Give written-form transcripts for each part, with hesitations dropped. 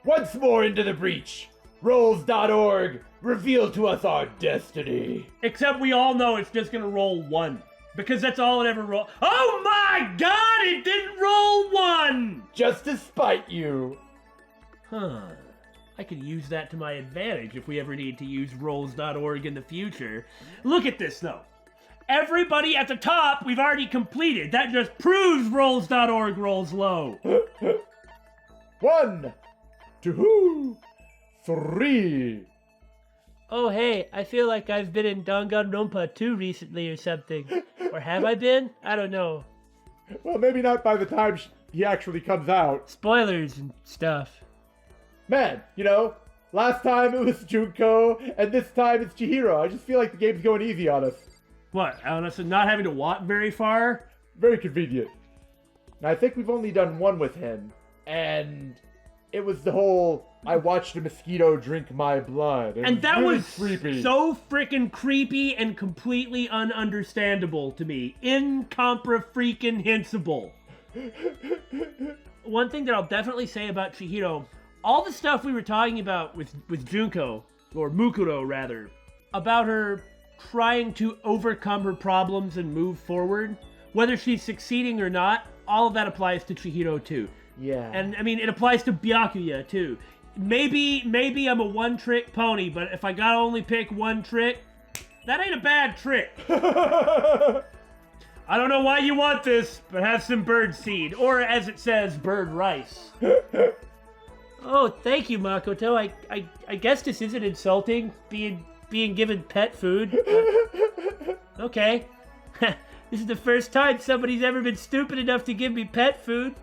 Once more into the breach. Rolls.org, reveal to us our destiny. Except we all know it's just gonna roll 1. Because that's all it ever rolled. Oh my god, it didn't roll 1! Just to spite you. Huh. I could use that to my advantage if we ever need to use rolls.org in the future. Look at this, though. Everybody at the top we've already completed. That just proves rolls.org rolls low. 1, 2, 3. Oh, hey, I feel like I've been in Danganronpa 2 recently or something. Or have I been? I don't know. Well, maybe not by the time he actually comes out. Spoilers and stuff. Man, last time it was Junko, and this time it's Chihiro. I just feel like the game's going easy on us. What, honestly, not having to walk very far? Very convenient. And I think we've only done one with him, and it was the whole, I watched a mosquito drink my blood. And that really was creepy. So freaking creepy and completely ununderstandable to me. Incompre-freaking-hensible. One thing that I'll definitely say about Chihiro, all the stuff we were talking about with Junko, or Mukuro rather, about her trying to overcome her problems and move forward, whether she's succeeding or not, all of that applies to Chihiro too. Yeah. And I mean, it applies to Byakuya too. Maybe I'm a one-trick pony, but if I gotta only pick one trick, that ain't a bad trick. I don't know why you want this, but have some bird seed, or as it says, bird rice. Oh, thank you, Makoto. I guess this isn't insulting, being given pet food. Okay. This is the first time somebody's ever been stupid enough to give me pet food.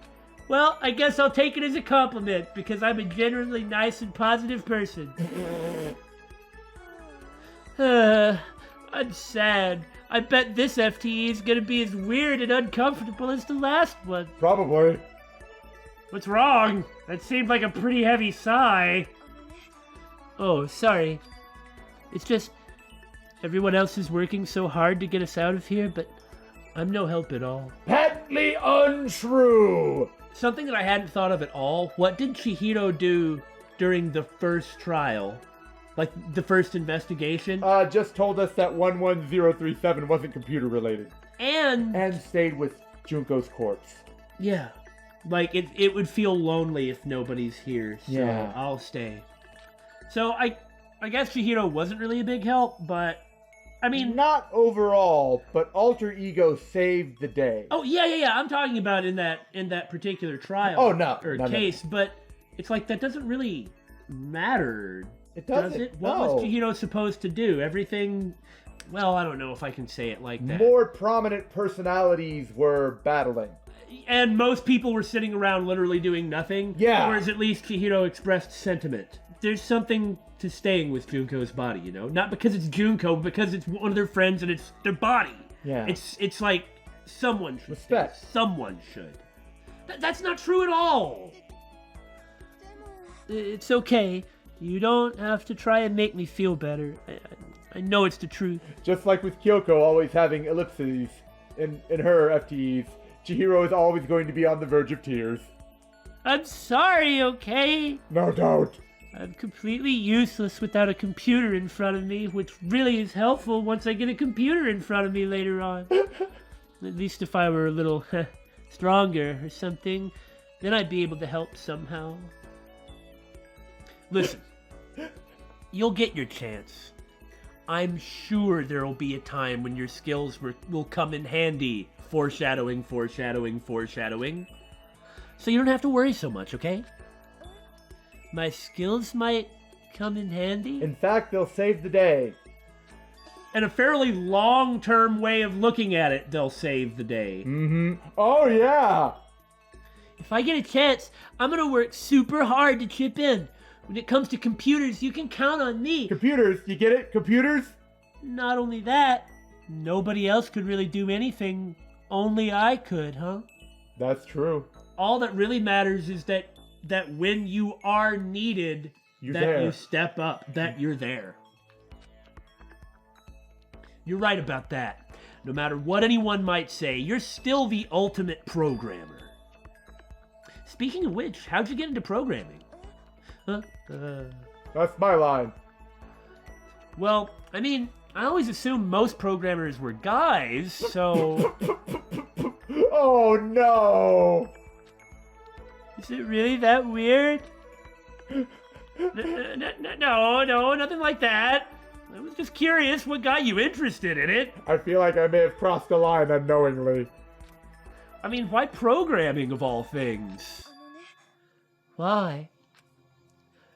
Well, I guess I'll take it as a compliment, because I'm a generally nice and positive person. I'm sad. I bet this FTE is gonna be as weird and uncomfortable as the last one. Probably. What's wrong? That seemed like a pretty heavy sigh. Oh, sorry. It's just, everyone else is working so hard to get us out of here, but I'm no help at all. Patently untrue! Something that I hadn't thought of at all, what did Chihiro do during the first trial? Like, the first investigation? Just told us that 11037 wasn't computer related. And stayed with Junko's corpse. yeah. Like, it would feel lonely if nobody's here, so Yeah. I'll stay. So, I guess Chihiro wasn't really a big help, but, I mean... Not overall, but Alter Ego saved the day. Oh, yeah, I'm talking about in that particular trial. Oh, no. Or No. case, but it's like, that doesn't really matter, It does doesn't. it? What was Chihiro supposed to do? Everything... Well, I don't know if I can say it like that. More prominent personalities were battling. And most people were sitting around literally doing nothing. Yeah. Whereas at least Chihiro expressed sentiment. There's something to staying with Junko's body, Not because it's Junko, but because it's one of their friends and it's their body. Yeah. It's like someone should. Respect. Stay. Someone should. That's not true at all. It's okay. You don't have to try and make me feel better. I know it's the truth. Just like with Kyoko always having ellipses in her FTEs, Chihiro is always going to be on the verge of tears. I'm sorry, okay? No doubt. I'm completely useless without a computer in front of me, which really is helpful once I get a computer in front of me later on. At least if I were a little stronger or something, then I'd be able to help somehow. Listen, you'll get your chance. I'm sure there'll be a time when your skills will come in handy. Foreshadowing, foreshadowing, foreshadowing. So you don't have to worry so much, okay? My skills might come in handy? In fact, they'll save the day. In a fairly long-term way of looking at it, they'll save the day. Mm-hmm. Oh, yeah! If I get a chance, I'm gonna work super hard to chip in. When it comes to computers, you can count on me. Computers, you get it? Computers? Not only that, nobody else could really do anything. Only I could, huh? That's true. All that really matters is that when you are needed, You're that there. you step up, that you're there. You're right about that. No matter what anyone might say, you're still the ultimate programmer. Speaking of which, how'd you get into programming? That's my line. Well, I mean, I always assumed most programmers were guys, so... Oh no! Is it really that weird? No, nothing like that. I was just curious what got you interested in it. I feel like I may have crossed the line unknowingly. I mean, why programming of all things? Why?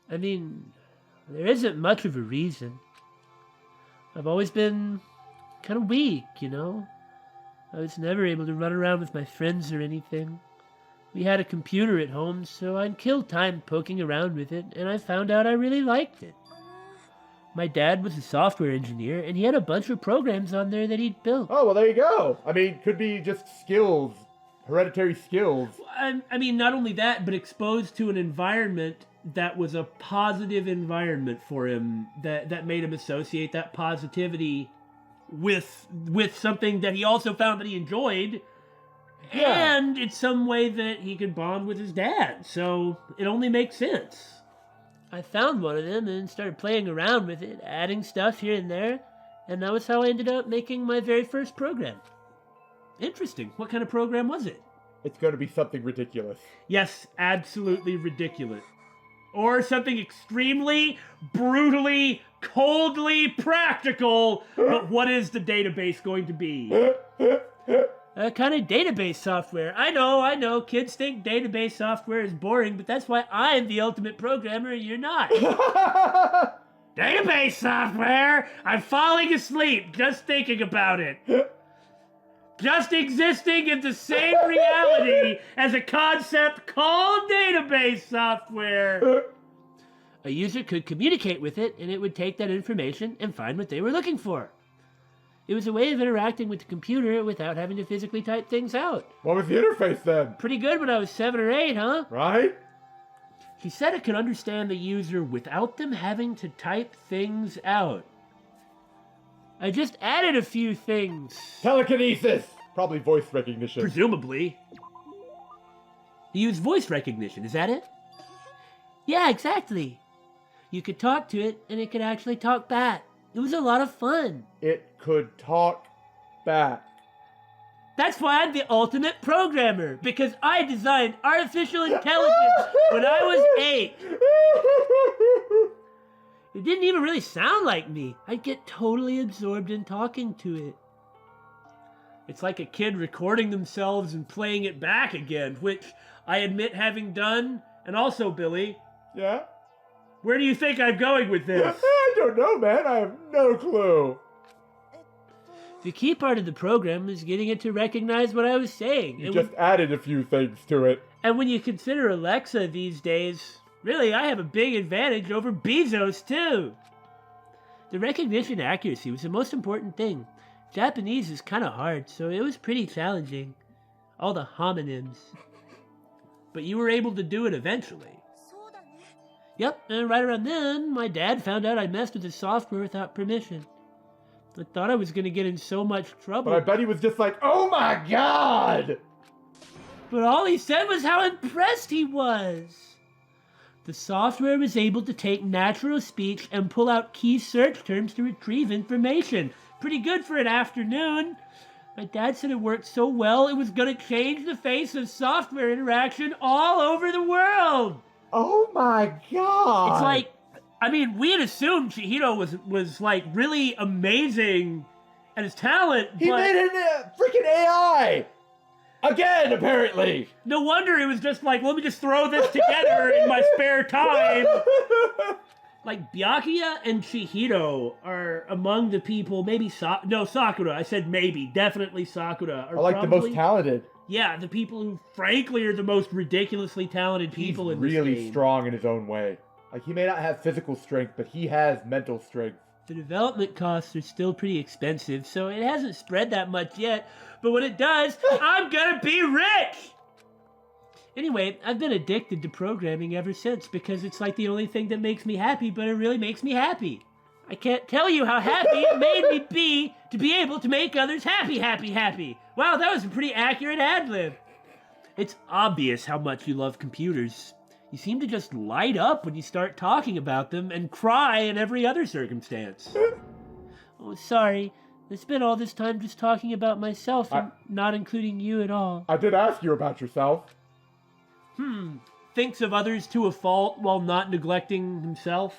I mean, there isn't much of a reason. I've always been kind of weak, you know? I was never able to run around with my friends or anything. We had a computer at home, so I'd kill time poking around with it, and I found out I really liked it. My dad was a software engineer, and he had a bunch of programs on there that he'd built. Oh, well, there you go. I mean, could be just skills, hereditary skills. I mean, not only that, but exposed to an environment that was a positive environment for him, that made him associate that positivity with something that he also found that he enjoyed. Yeah. And it's some way that he could bond with his dad, so it only makes sense. I found one of them and started playing around with it, adding stuff here and there, and that was how I ended up making my very first program. Interesting. What kind of program was it? It's going to be something ridiculous. Yes, absolutely ridiculous. Or something extremely, brutally, coldly practical, but what is the database going to be? Kind of database software. I know, kids think database software is boring, but that's why I'm the ultimate programmer and you're not. Database software? I'm falling asleep just thinking about it. Just existing in the same reality as a concept called database software. A user could communicate with it, and it would take that information and find what they were looking for. It was a way of interacting with the computer without having to physically type things out. What was the interface then? Pretty good when I was 7 or 8, huh? Right? He said it could understand the user without them having to type things out. I just added a few things. Telekinesis! Probably voice recognition. Presumably. You use voice recognition, is that it? Yeah, exactly. You could talk to it, and it could actually talk back. It was a lot of fun. It could talk back. That's why I'm the ultimate programmer, because I designed artificial intelligence when I was 8. It didn't even really sound like me. I'd get totally absorbed in talking to it. It's like a kid recording themselves and playing it back again, which I admit having done. And also, Billy, Yeah? where do you think I'm going with this? I don't know, man. I have no clue. The key part of the program was getting it to recognize what I was saying. You just added a few things to it. And when you consider Alexa these days, really, I have a big advantage over Bezos, too. The recognition accuracy was the most important thing. Japanese is kind of hard, so it was pretty challenging. All the homonyms. But you were able to do it eventually. Yep, and right around then, my dad found out I messed with the software without permission. I thought I was going to get in so much trouble. But I bet he was just like, oh my god! But all he said was how impressed he was. The software was able to take natural speech and pull out key search terms to retrieve information. Pretty good for an afternoon. My dad said it worked so well it was going to change the face of software interaction all over the world. Oh my god! It's like, I mean, we had assumed Chihiro was like really amazing at his talent. He made a freaking AI! Again, apparently! No wonder it was just like, let me just throw this together in my spare time. Like, Byakuya and Chihiro are among the people, maybe Sakura. I said maybe, definitely Sakura. I like probably, the most talented. Yeah, the people who, frankly, are the most ridiculously talented people in this game. He's really strong in his own way. Like, he may not have physical strength, but he has mental strength. The development costs are still pretty expensive, so it hasn't spread that much yet. But when it does, I'm gonna be rich! Anyway, I've been addicted to programming ever since because it's like the only thing that makes me happy, but it really makes me happy. I can't tell you how happy it made me be to be able to make others happy. Wow, that was a pretty accurate ad-lib. It's obvious how much you love computers. You seem to just light up when you start talking about them and cry in every other circumstance. Oh, sorry. I spent all this time just talking about myself and not including you at all. I did ask you about yourself. Thinks of others to a fault while not neglecting himself.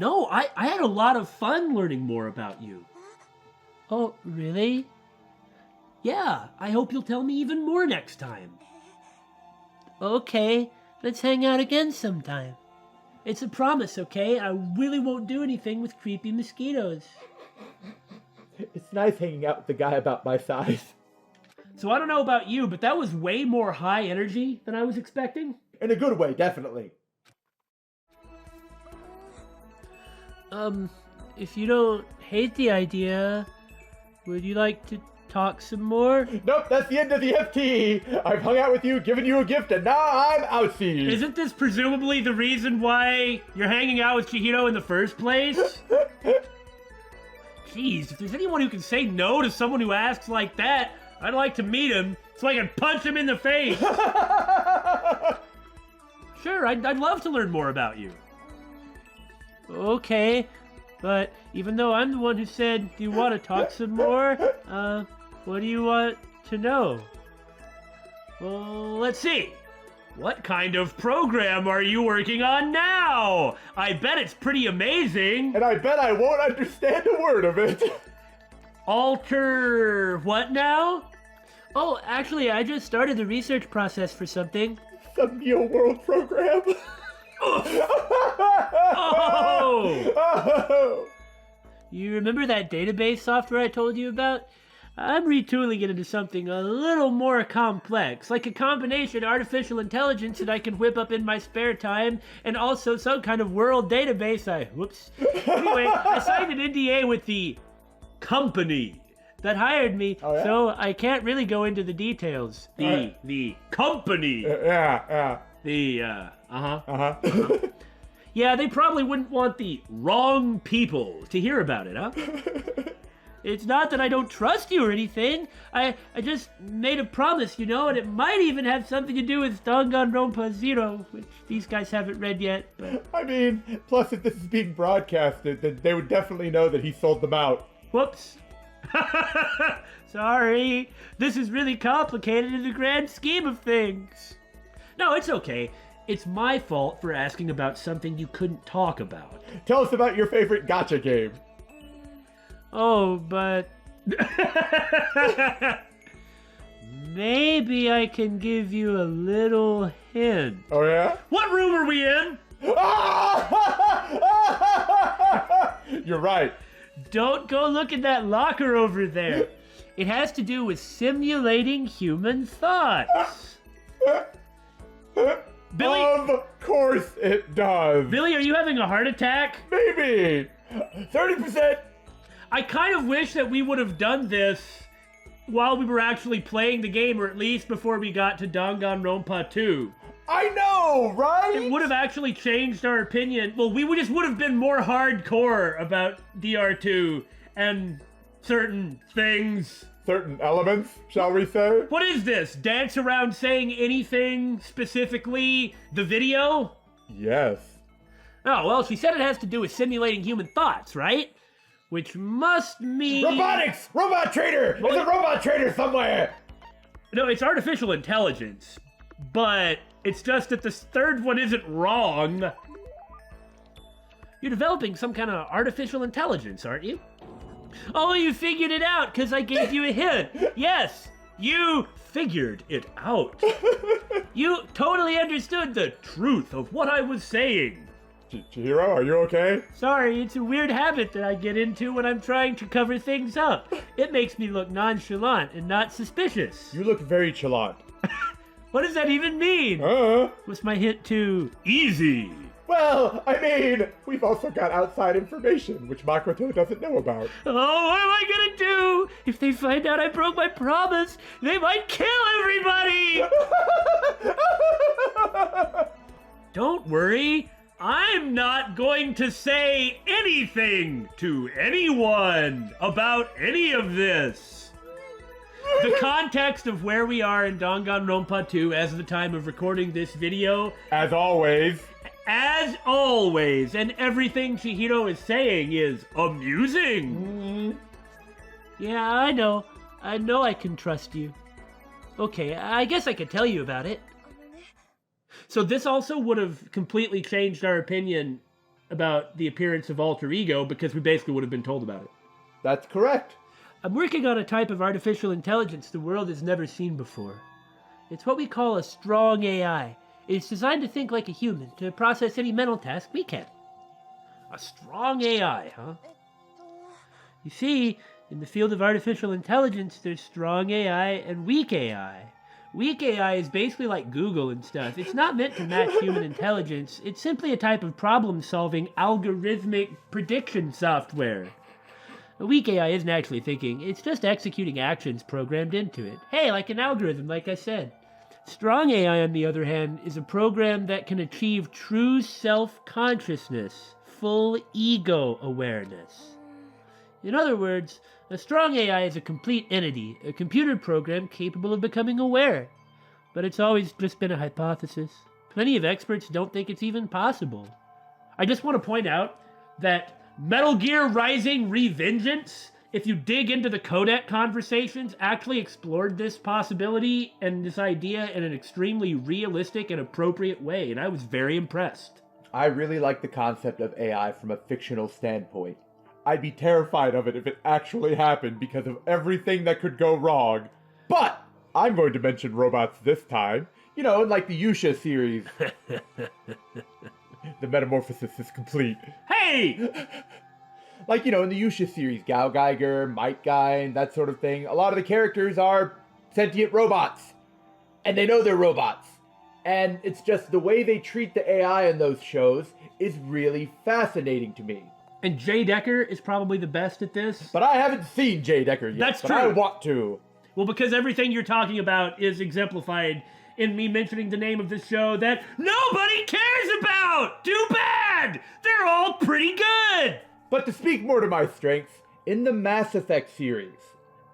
No, I had a lot of fun learning more about you. Oh, really? Yeah, I hope you'll tell me even more next time. Okay, let's hang out again sometime. It's a promise, okay? I really won't do anything with creepy mosquitoes. It's nice hanging out with the guy about my size. So I don't know about you, but that was way more high energy than I was expecting. In a good way, definitely. If you don't hate the idea, would you like to talk some more? Nope, that's the end of the FTE. I've hung out with you, given you a gift, and now I'm outside. Isn't this presumably the reason why you're hanging out with Chihiro in the first place? Jeez, if there's anyone who can say no to someone who asks like that, I'd like to meet him so I can punch him in the face. Sure, I'd love to learn more about you. Okay, but even though I'm the one who said, do you want to talk some more? What do you want to know? Well, let's see. What kind of program are you working on now? I bet it's pretty amazing. And I bet I won't understand a word of it. Alter what now? Oh, actually, I just started the research process for something. Some Neo World program. Oh! You remember that database software I told you about? I'm retooling it into something a little more complex, like a combination artificial intelligence that I can whip up in my spare time, and also some kind of world database. Anyway, I signed an NDA with the company that hired me, so I can't really go into the details. The company. Yeah. Yeah, they probably wouldn't want the wrong people to hear about it, huh? It's not that I don't trust you or anything. I just made a promise, and it might even have something to do with Danganronpa 0, which these guys haven't read yet. But... I mean, plus if this is being broadcasted, then they would definitely know that he sold them out. Whoops. Sorry. This is really complicated in the grand scheme of things. No, it's okay. It's my fault for asking about something you couldn't talk about. Tell us about your favorite gacha game. Oh, but... Maybe I can give you a little hint. Oh, yeah? What room are we in? You're right. Don't go look at that locker over there. It has to do with simulating human thoughts. Billy? Of course it does. Billy, are you having a heart attack? Maybe. 30%. I kind of wish that we would have done this while we were actually playing the game, or at least before we got to Danganronpa 2. I know, right? It would have actually changed our opinion. Well, we just would have been more hardcore about DR2 and certain things. Certain elements, shall we say? What is this? Dance around saying anything, specifically the video? Yes. Oh, well, she said it has to do with simulating human thoughts, right? Which must mean... Robotics! Robot trader! There's a robot trader somewhere! No, it's artificial intelligence. But it's just that this third one isn't wrong. You're developing some kind of artificial intelligence, aren't you? Oh, you figured it out because I gave you a hint. Yes, You figured it out. You totally understood the truth of what I was saying. Chihiro, are you okay? Sorry, it's a weird habit that I get into when I'm trying to cover things up. It makes me look nonchalant and not suspicious. You look very chalant. What does that even mean? Was my hint too easy? Well, I mean, we've also got outside information, which Makoto doesn't know about. Oh, what am I gonna do? If they find out I broke my promise, they might kill everybody! Don't worry. I'm not going to say anything to anyone about any of this. The context of where we are in Danganronpa 2 as of the time of recording this video, As always. and everything Chihiro is saying is amusing. Yeah, I know. I know I can trust you. Okay, I guess I could tell you about it. So this also would have completely changed our opinion about the appearance of Alter Ego because we basically would have been told about it. That's correct. I'm working on a type of artificial intelligence the world has never seen before. It's what we call a strong AI. It's designed to think like a human, to process any mental task we can. A strong AI, huh? You see, in the field of artificial intelligence, there's strong AI and weak AI. Weak AI is basically like Google and stuff. It's not meant to match human intelligence. It's simply a type of problem-solving algorithmic prediction software. A weak AI isn't actually thinking. It's just executing actions programmed into it. Hey, like an algorithm, like I said. Strong AI, on the other hand, is a program that can achieve true self-consciousness, full ego awareness. In other words, a strong AI is a complete entity, a computer program capable of becoming aware. But it's always just been a hypothesis. Plenty of experts don't think it's even possible. I just want to point out that Metal Gear Rising Revengeance, if you dig into the codec conversations, actually explored this possibility and this idea in an extremely realistic and appropriate way, and I was very impressed. I really like the concept of AI from a fictional standpoint. I'd be terrified of it if it actually happened because of everything that could go wrong. But I'm going to mention robots this time. You know, like the Yusha series. The metamorphosis is complete. Hey! Like, you know, in the Yusha series, Gao Geiger, Might Guy, and that sort of thing, a lot of the characters are sentient robots. And they know they're robots. And it's just the way they treat the AI in those shows is really fascinating to me. And Jay Decker is probably the best at this. But I haven't seen Jay Decker yet. That's but true. I want to. Well, because everything you're talking about is exemplified in me mentioning the name of this show that nobody cares about! Too bad! They're all pretty good! But to speak more to my strengths, in the Mass Effect series,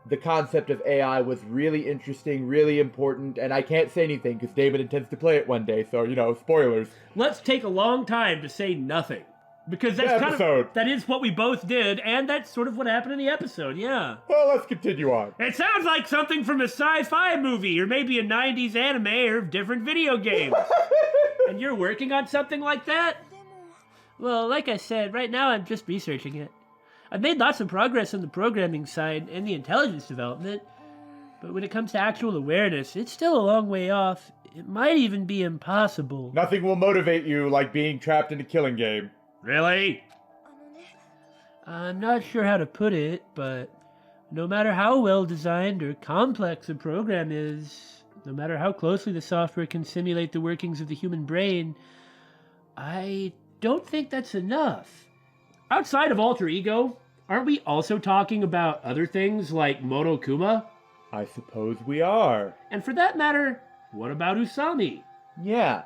the concept of AI was really interesting, really important, and I can't say anything because David intends to play it one day, so, you know, spoilers. Let's take a long time to say nothing. Because that's kind of, that is what we both did, and that's sort of what happened in the episode, yeah. Well, let's continue on. It sounds like something from a sci-fi movie, or maybe a 90s anime, or different video games. And you're working on something like that? Well, like I said, right now I'm just researching it. I've made lots of progress on the programming side and the intelligence development, but when it comes to actual awareness, it's still a long way off. It might even be impossible. Nothing will motivate you like being trapped in a killing game. Really? I'm not sure how to put it, but no matter how well designed or complex a program is, no matter how closely the software can simulate the workings of the human brain, I don't think that's enough. Outside of Alter Ego, aren't we also talking about other things like Monokuma? I suppose we are. And for that matter, what about Usami? Yeah.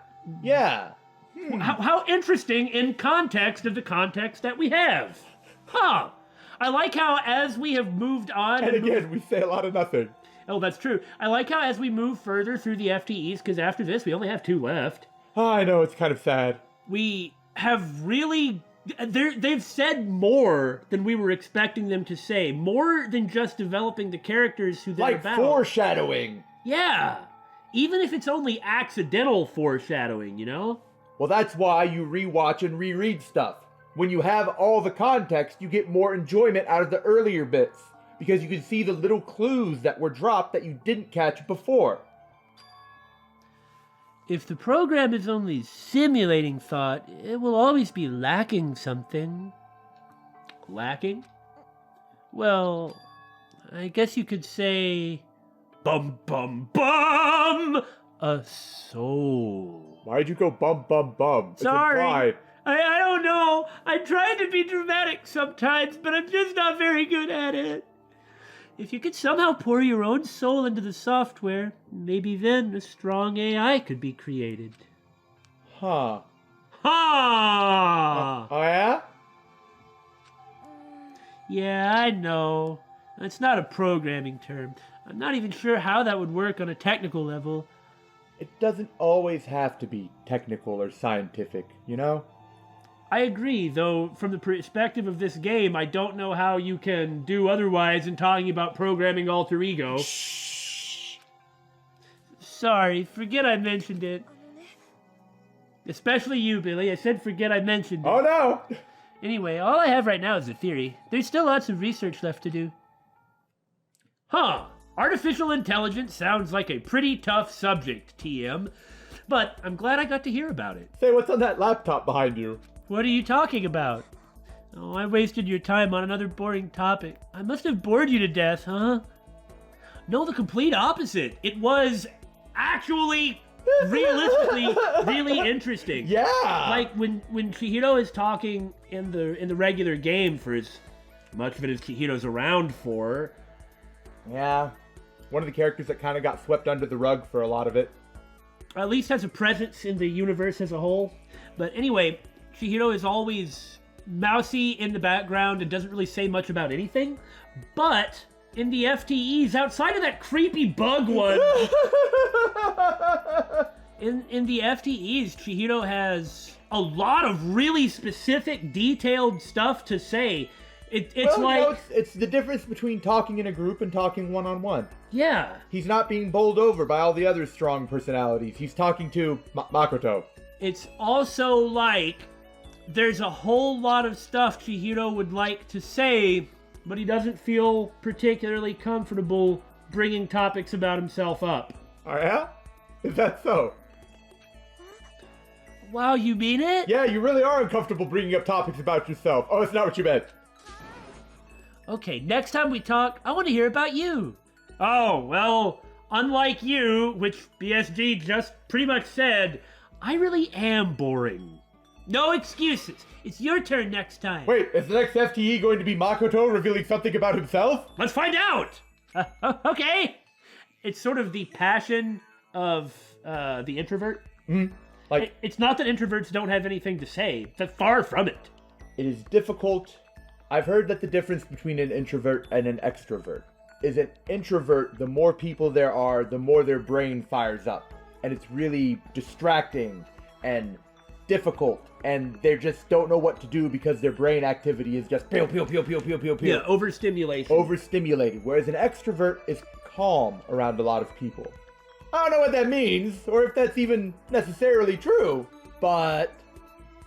How interesting in context of the context that we have. Huh. I like how as we have moved on... And again, we say a lot of nothing. Oh, that's true. I like how as we move further through the FTEs, because after this we only have 2 left. Oh, I know, it's kind of sad. We have really... They've said more than we were expecting them to say. More than just developing the characters who they're about. Like foreshadowing. Yeah. Even if it's only accidental foreshadowing, you know? Well, that's why you rewatch and reread stuff. When you have all the context, you get more enjoyment out of the earlier bits, because you can see the little clues that were dropped that you didn't catch before. If the program is only simulating thought, it will always be lacking something. Lacking? Well, I guess you could say... Bum bum bum! A soul. Why'd you go bum bum bum? Sorry. I don't know. I try to be dramatic sometimes, but I'm just not very good at it. If you could somehow pour your own soul into the software, maybe then a strong AI could be created. Huh. Ha! Oh yeah? Yeah, I know. It's not a programming term. I'm not even sure how that would work on a technical level. It doesn't always have to be technical or scientific, you know? I agree, though from the perspective of this game, I don't know how you can do otherwise in talking about programming alter ego. Shh. Sorry, forget I mentioned it. Especially you, Billy. I said forget I mentioned it. Oh no! Anyway, all I have right now is a theory. There's still lots of research left to do. Huh. Artificial intelligence sounds like a pretty tough subject, TM. But I'm glad I got to hear about it. Say, what's on that laptop behind you? What are you talking about? Oh, I wasted your time on another boring topic. I must have bored you to death, huh? No, the complete opposite. It was actually, realistically, really interesting. Yeah! Like when Chihiro is talking in the regular game for as much of it as Chihiro's around for. Yeah. One of the characters that kind of got swept under the rug for a lot of it. At least has a presence in the universe as a whole. But anyway, Chihiro is always mousy in the background and doesn't really say much about anything. But in the FTEs, outside of that creepy bug one, in the FTEs, Chihiro has a lot of really specific, detailed stuff to say. It's it's the difference between talking in a group and talking one-on-one. Yeah. He's not being bowled over by all the other strong personalities. He's talking to Makoto. It's also like there's a whole lot of stuff Chihiro would like to say, but he doesn't feel particularly comfortable bringing topics about himself up. Oh yeah? Is that so? Wow, you mean it? Yeah, you really are uncomfortable bringing up topics about yourself. Oh, it's not what you meant. Okay, next time we talk, I want to hear about you. Oh, well, unlike you, which BSG just pretty much said, I really am boring. No excuses. It's your turn next time. Wait, is the next FTE going to be Makoto revealing something about himself? Let's find out. Okay. It's sort of the passion of the introvert. Mm-hmm. Like, it's not that introverts don't have anything to say. That's far from it. it is difficult. I've heard that the difference between an introvert and an extrovert is an introvert, the more people there are, the more their brain fires up. And it's really distracting and difficult, and they just don't know what to do because their brain activity is just pew, pew, pew, pew, pew, pew, pew. Yeah, overstimulation. Overstimulated, whereas an extrovert is calm around a lot of people. I don't know what that means, or if that's even necessarily true, but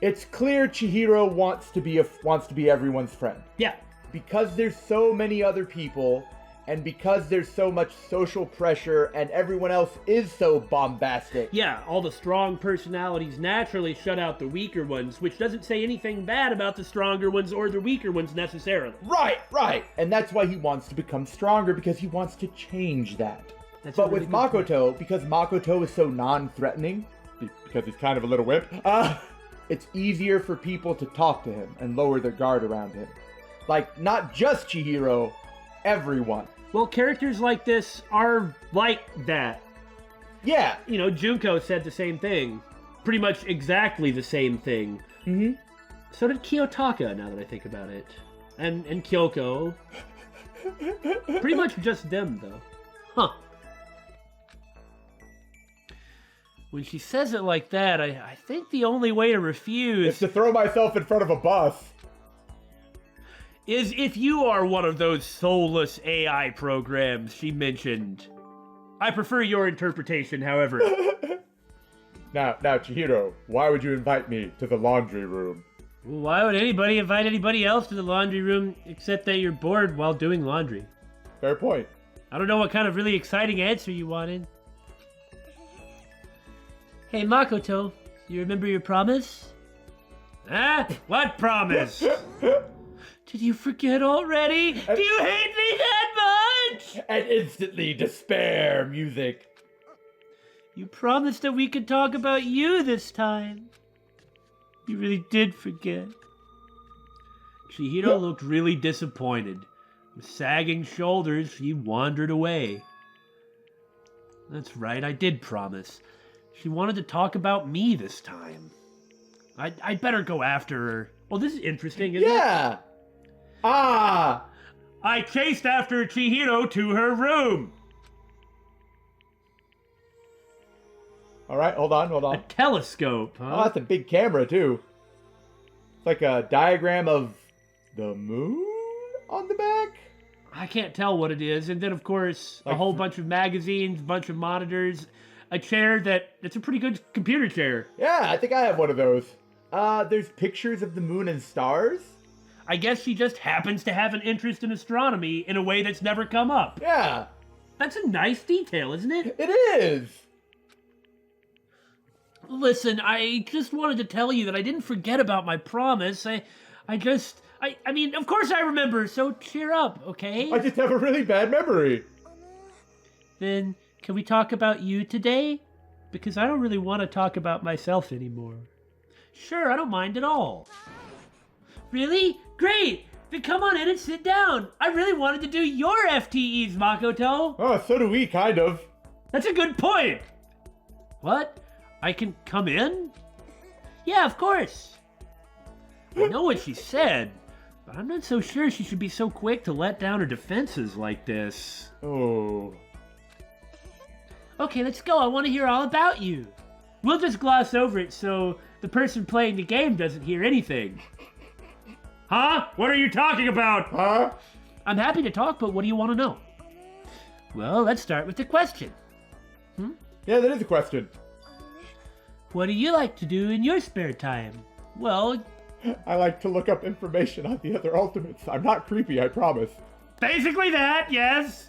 it's clear Chihiro wants to be everyone's friend. Yeah. Because there's so many other people, and because there's so much social pressure, and everyone else is so bombastic. Yeah, all the strong personalities naturally shut out the weaker ones, which doesn't say anything bad about the stronger ones or the weaker ones necessarily. Right. And that's why he wants to become stronger, because he wants to change that. That's But a really with good point. Makoto, because Makoto is so non-threatening, because he's kind of a little wimp, it's easier for people to talk to him and lower their guard around him. Like, not just Chihiro, everyone. Well, characters like this are like that. Yeah. You know, Junko said the same thing. Pretty much exactly the same thing. Mm-hmm. So did Kiyotaka, now that I think about it. And Kyoko. Pretty much just them, though. Huh. When she says it like that, I think the only way to refuse It's to throw myself in front of a bus. is if you are one of those soulless AI programs she mentioned. I prefer your interpretation, however. Now, Chihiro, why would you invite me to the laundry room? Why would anybody invite anybody else to the laundry room except that you're bored while doing laundry? Fair point. I don't know what kind of really exciting answer you wanted. Hey, Makoto, you remember your promise? Huh? What promise? Did you forget already? Do you hate me that much? And instantly despair music. You promised that we could talk about you this time. You really did forget. Chihiro looked really disappointed. With sagging shoulders, she wandered away. That's right, I did promise. She wanted to talk about me this time. I'd better go after her. Well, this is interesting, isn't it? Yeah. Ah. I chased after Chihiro to her room. All right, hold on. A telescope, huh? Oh, that's a big camera, too. It's like a diagram of the moon on the back? I can't tell what it is. And then, of course, a whole bunch of magazines, a bunch of monitors, a chair that's a pretty good computer chair. Yeah, I think I have one of those. There's pictures of the moon and stars? I guess she just happens to have an interest in astronomy in a way that's never come up. Yeah. That's a nice detail, isn't it? It is. Listen, I just wanted to tell you that I didn't forget about my promise. I mean, of course I remember, so cheer up, okay? I just have a really bad memory. Then, can we talk about you today? Because I don't really want to talk about myself anymore. Sure, I don't mind at all. Really? Great! Then come on in and sit down. I really wanted to do your FTEs, Makoto. Oh, so do we, kind of. That's a good point. What? I can come in? Yeah, of course. I know what she said, but I'm not so sure she should be so quick to let down her defenses like this. Oh. Okay, let's go. I want to hear all about you. We'll just gloss over it so the person playing the game doesn't hear anything. Huh? What are you talking about? Huh? I'm happy to talk, but what do you want to know? Well, let's start with the question. Yeah, that is a question. What do you like to do in your spare time? Well, I like to look up information on the other Ultimates. I'm not creepy, I promise. basically that, yes.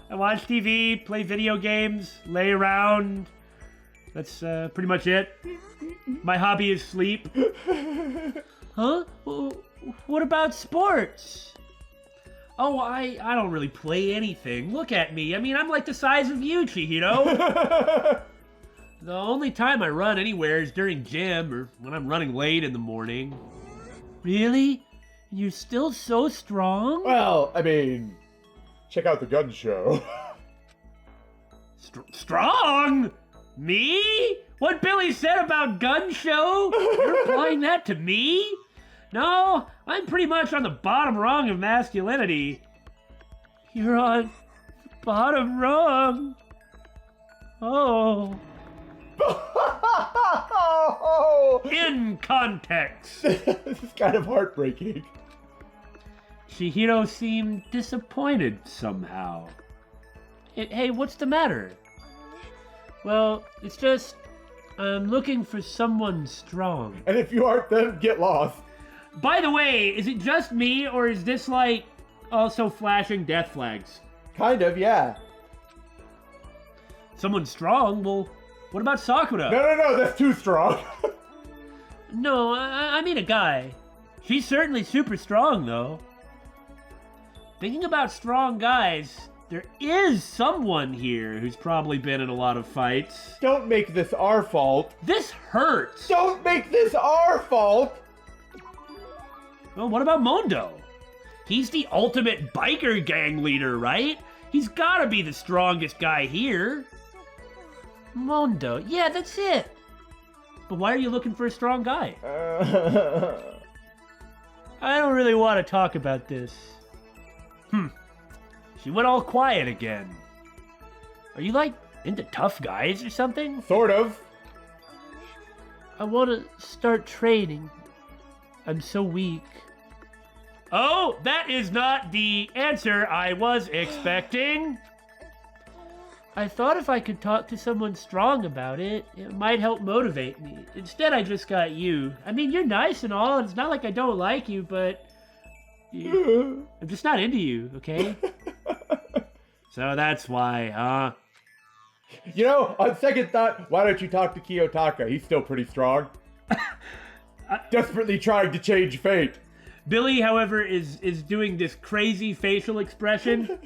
I watch TV, play video games, lay around. That's pretty much it. My hobby is sleep. Huh? What about sports? Oh, I don't really play anything. Look at me. I mean, I'm like the size of you, Chihiro. The only time I run anywhere is during gym or when I'm running late in the morning. Really? You're still so strong? Well, I mean, check out the gun show. Strong? Me? What Billy said about gun show? You're applying that to me? No, I'm pretty much on the bottom rung of masculinity. You're on bottom rung. Oh. In context. This is kind of heartbreaking. Chihiro seemed disappointed somehow. Hey, what's the matter? Well, it's just, I'm looking for someone strong. And if you aren't, then get lost. By the way, is it just me, or is this, like, also flashing death flags? Kind of, yeah. Someone strong? Well, what about Sakura? No, that's too strong. No, I mean a guy. She's certainly super strong, though. Thinking about strong guys, there is someone here who's probably been in a lot of fights. Don't make this our fault. This hurts! Don't make this our fault! Well, what about Mondo? He's the ultimate biker gang leader, right? He's gotta be the strongest guy here. Mondo, yeah, that's it. But why are you looking for a strong guy? I don't really want to talk about this. She went all quiet again. Are you, like, into tough guys or something? Sort of. I want to start training. I'm so weak. Oh, that is not the answer I was expecting. I thought if I could talk to someone strong about it, it might help motivate me. Instead, I just got you. I mean, you're nice and all, and it's not like I don't like you, but I'm just not into you, okay? So that's why, huh? You know, on second thought, why don't you talk to Kiyotaka? He's still pretty strong. Desperately trying to change fate. Billy, however, is doing this crazy facial expression.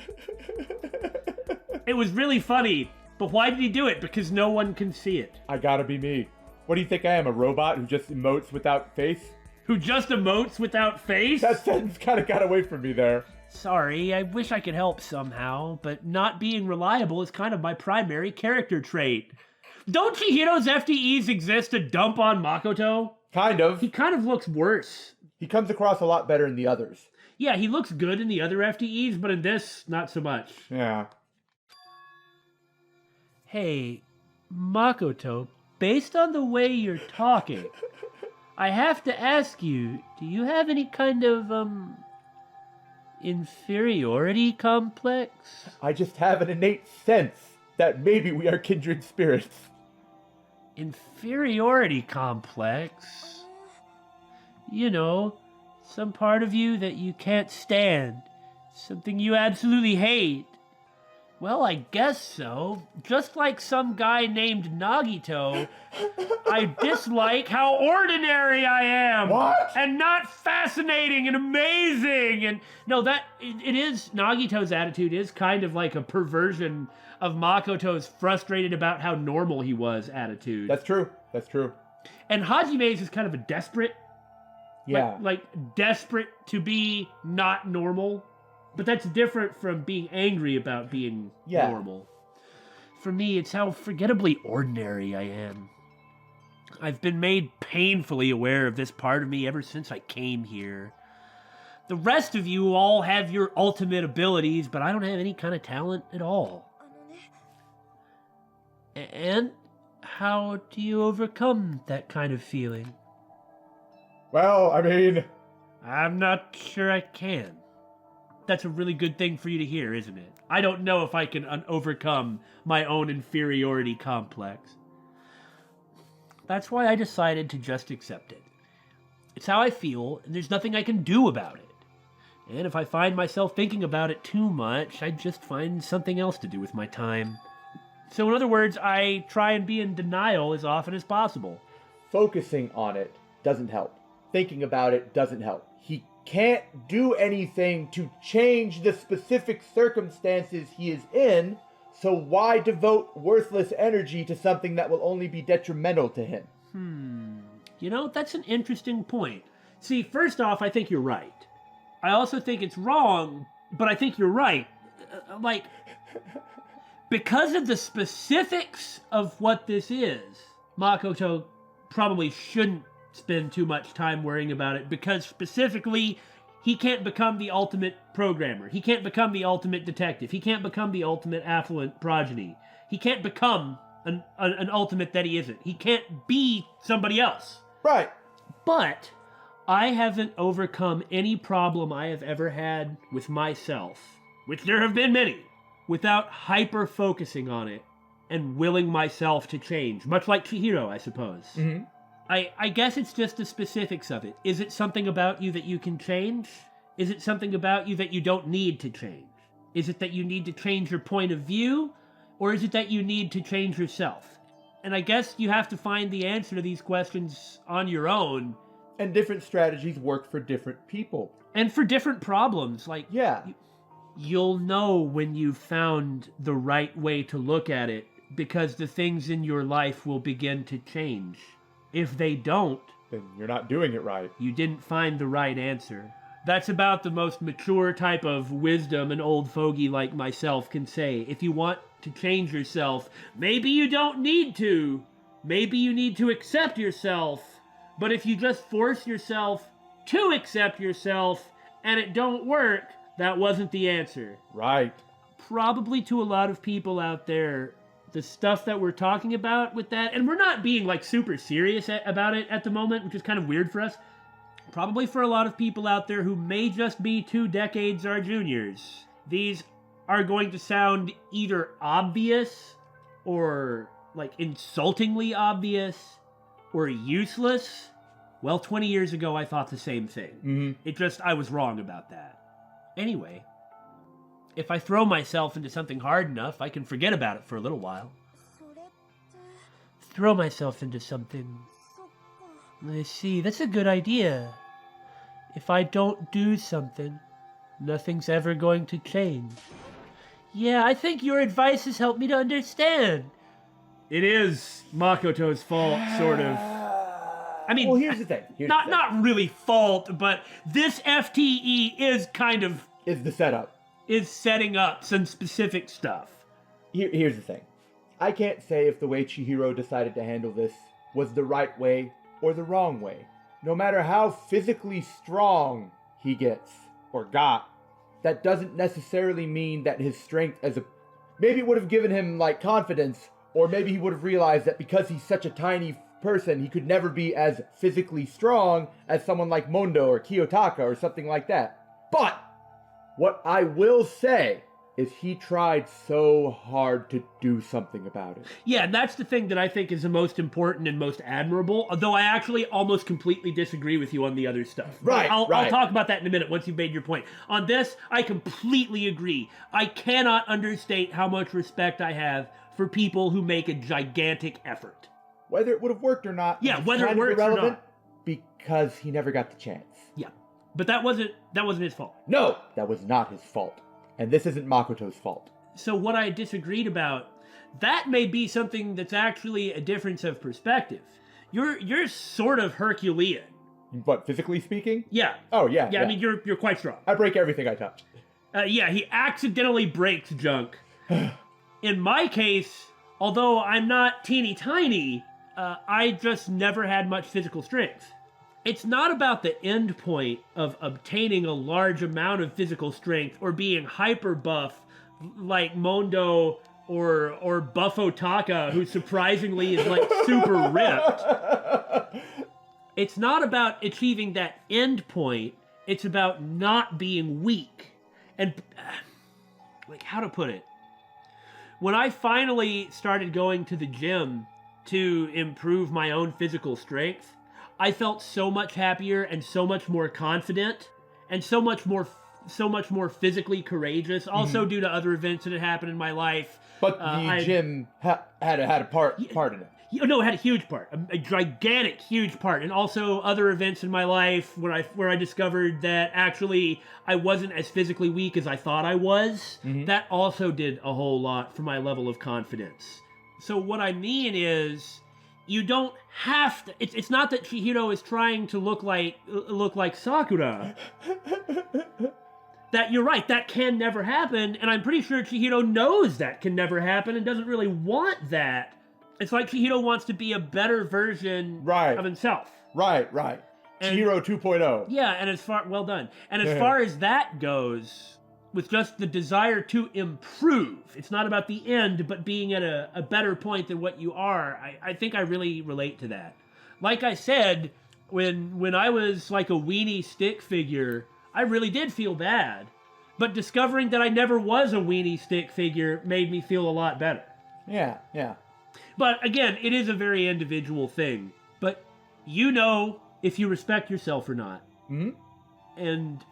It was really funny, but why did he do it? Because no one can see it. I gotta be me. What do you think I am, a robot who just emotes without face? Who just emotes without face? That sentence kind of got away from me there. Sorry, I wish I could help somehow, but not being reliable is kind of my primary character trait. Don't Chihiro's FTEs exist to dump on Makoto? Kind of. He kind of looks worse. He comes across a lot better than the others. Yeah, he looks good in the other FTEs, but in this, not so much. Yeah. Hey, Makoto, based on the way you're talking, I have to ask you, do you have any kind of, inferiority complex? I just have an innate sense that maybe we are kindred spirits. Inferiority complex? You know, some part of you that you can't stand. Something you absolutely hate. Well, I guess so. Just like some guy named Nagito, I dislike how ordinary I am. What? And not fascinating and amazing. And no, it is, Nagito's attitude is kind of like a perversion of Makoto's frustrated about how normal he was attitude. That's true. That's true. And Hajime's is kind of a desperate. Yeah. Like desperate to be not normal. But that's different from being angry about being normal. For me, it's how forgettably ordinary I am. I've been made painfully aware of this part of me ever since I came here. The rest of you all have your ultimate abilities, but I don't have any kind of talent at all. And how do you overcome that kind of feeling? Well, I mean... I'm not sure I can. That's a really good thing for you to hear, isn't it? I don't know if I can overcome my own inferiority complex. That's why I decided to just accept it. It's how I feel, and there's nothing I can do about it. And if I find myself thinking about it too much, I just find something else to do with my time. So in other words, I try and be in denial as often as possible. Focusing on it doesn't help. Thinking about it doesn't help. He can't do anything to change the specific circumstances he is in, so why devote worthless energy to something that will only be detrimental to him? You know, that's an interesting point. See, first off, I think you're right. I also think it's wrong, but I think you're right. Because of the specifics of what this is, Makoto probably shouldn't spend too much time worrying about it, because specifically, he can't become the ultimate programmer. He can't become the ultimate detective. He can't become the ultimate affluent progeny. He can't become an ultimate that he isn't. He can't be somebody else. Right. But I haven't overcome any problem I have ever had with myself, which there have been many, without hyper-focusing on it and willing myself to change, much like Chihiro, I suppose. Mm-hmm. I guess it's just the specifics of it. Is it something about you that you can change? Is it something about you that you don't need to change? Is it that you need to change your point of view? Or is it that you need to change yourself? And I guess you have to find the answer to these questions on your own. And different strategies work for different people. And for different problems. Yeah. You'll know when you've found the right way to look at it, because the things in your life will begin to change. If they don't, then you're not doing it right. You didn't find the right answer. That's about the most mature type of wisdom an old fogey like myself can say. If you want to change yourself, maybe you don't need to. Maybe you need to accept yourself. But if you just force yourself to accept yourself and it don't work, that wasn't the answer. Right. Probably to a lot of people out there, the stuff that we're talking about with that, and we're not being super serious about it at the moment, which is kind of weird for us. Probably for a lot of people out there who may just be 2 decades our juniors, these are going to sound either obvious or insultingly obvious or useless. Well, 20 years ago I thought the same thing. Mm-hmm. I was wrong about that. Anyway, if I throw myself into something hard enough, I can forget about it for a little while. Throw myself into something. I see, that's a good idea. If I don't do something, nothing's ever going to change. Yeah, I think your advice has helped me to understand. It is Makoto's fault, sort of. I mean, well, here's the thing. Not really fault, but this FTE is kind of... is the setup. Is setting up some specific stuff. Here's the thing. I can't say if the way Chihiro decided to handle this was the right way or the wrong way. No matter how physically strong he gets or got, that doesn't necessarily mean that his strength maybe it would have given him confidence Or maybe he would have realized that because he's such a tiny person, he could never be as physically strong as someone like Mondo or Kiyotaka or something like that. But what I will say is he tried so hard to do something about it. Yeah, and that's the thing that I think is the most important and most admirable, although I actually almost completely disagree with you on the other stuff. Right, I'll right. talk about that in a minute once you've made your point. On this, I completely agree. I cannot understate how much respect I have for people who make a gigantic effort. Whether it would have worked or not, Yeah, is whether it kind of works or irrelevant not. because he never got the chance. Yeah, but that wasn't his fault. No, that was not his fault. And this isn't Makoto's fault. So what I disagreed about, that may be something that's actually a difference of perspective. You're sort of Herculean. But physically speaking? Yeah. Oh, yeah. Yeah, I mean, you're quite strong. I break everything I touch. Yeah, he accidentally breaks junk. In my case, although I'm not teeny tiny, I just never had much physical strength. It's not about the end point of obtaining a large amount of physical strength or being hyper buff like Mondo or Buffo Taka, who surprisingly is like super ripped. It's not about achieving that end point. It's about not being weak. And, like, how to put it? When I finally started going to the gym to improve my own physical strength, I felt so much happier and so much more confident and so much more physically courageous. Also due to other events that had happened in my life. But the gym had a part in it. No, it had a huge part, a gigantic, huge part, and also other events in my life where I discovered that actually I wasn't as physically weak as I thought I was. That also did a whole lot for my level of confidence. So what I mean is, you don't have to. It's not that Chihiro is trying to look like Sakura. That you're right, that can never happen, and I'm pretty sure Chihiro knows that can never happen and doesn't really want that. It's like Chihiro wants to be a better version of himself. Right. And, Chihiro 2.0. Yeah, and well done. And as far as that goes, with just the desire to improve, it's not about the end, but being at a better point than what you are, I think I really relate to that. Like I said, when I was like a weenie stick figure, I really did feel bad. But discovering that I never was a weenie stick figure made me feel a lot better. Yeah. But again, it is a very individual thing. But you know if you respect yourself or not. Mm-hmm. And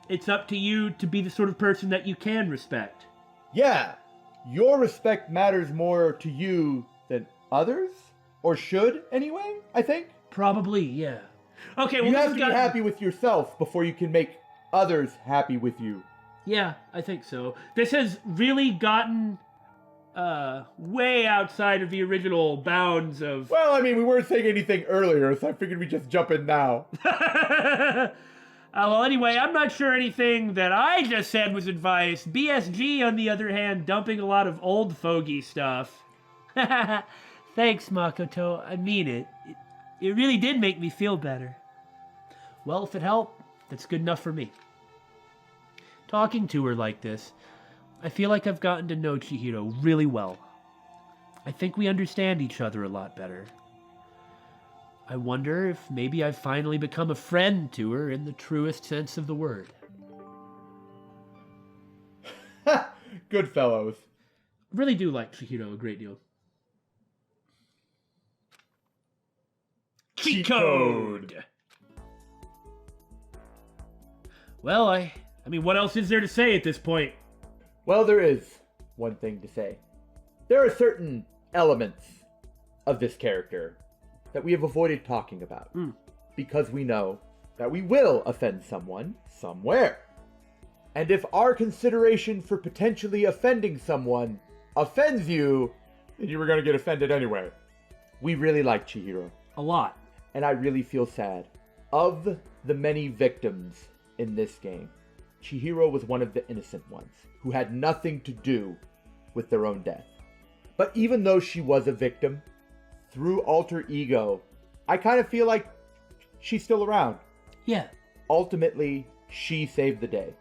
it's up to you to be the sort of person that you can respect. Yeah. Your respect matters more to you than others? Or should, anyway, I think? Probably, yeah. Okay, well, you have to be happy with yourself before you can make others happy with you. Yeah, I think so. This has really gotten way outside of the original bounds of... Well, I mean, we weren't saying anything earlier, so I figured we'd just jump in now. Well, anyway, I'm not sure anything that I just said was advice. BSG, on the other hand, dumping a lot of old fogey stuff. Thanks, Makoto. I mean it. It really did make me feel better. Well, if it helped, that's good enough for me. Talking to her like this, I feel like I've gotten to know Chihiro really well. I think we understand each other a lot better. I wonder if maybe I've finally become a friend to her in the truest sense of the word. Good fellows. Really do like Chihiro a great deal. Cheat code! Well, I mean, what else is there to say at this point? Well, there is one thing to say. There are certain elements of this character that we have avoided talking about. Because we know that we will offend someone somewhere. And if our consideration for potentially offending someone offends you, then you were going to get offended anyway. We really like Chihiro. A lot. And I really feel sad. Of the many victims in this game, Chihiro was one of the innocent ones who had nothing to do with their own death. But even though she was a victim, through alter ego, I kind of feel like she's still around. Yeah. Ultimately, she saved the day.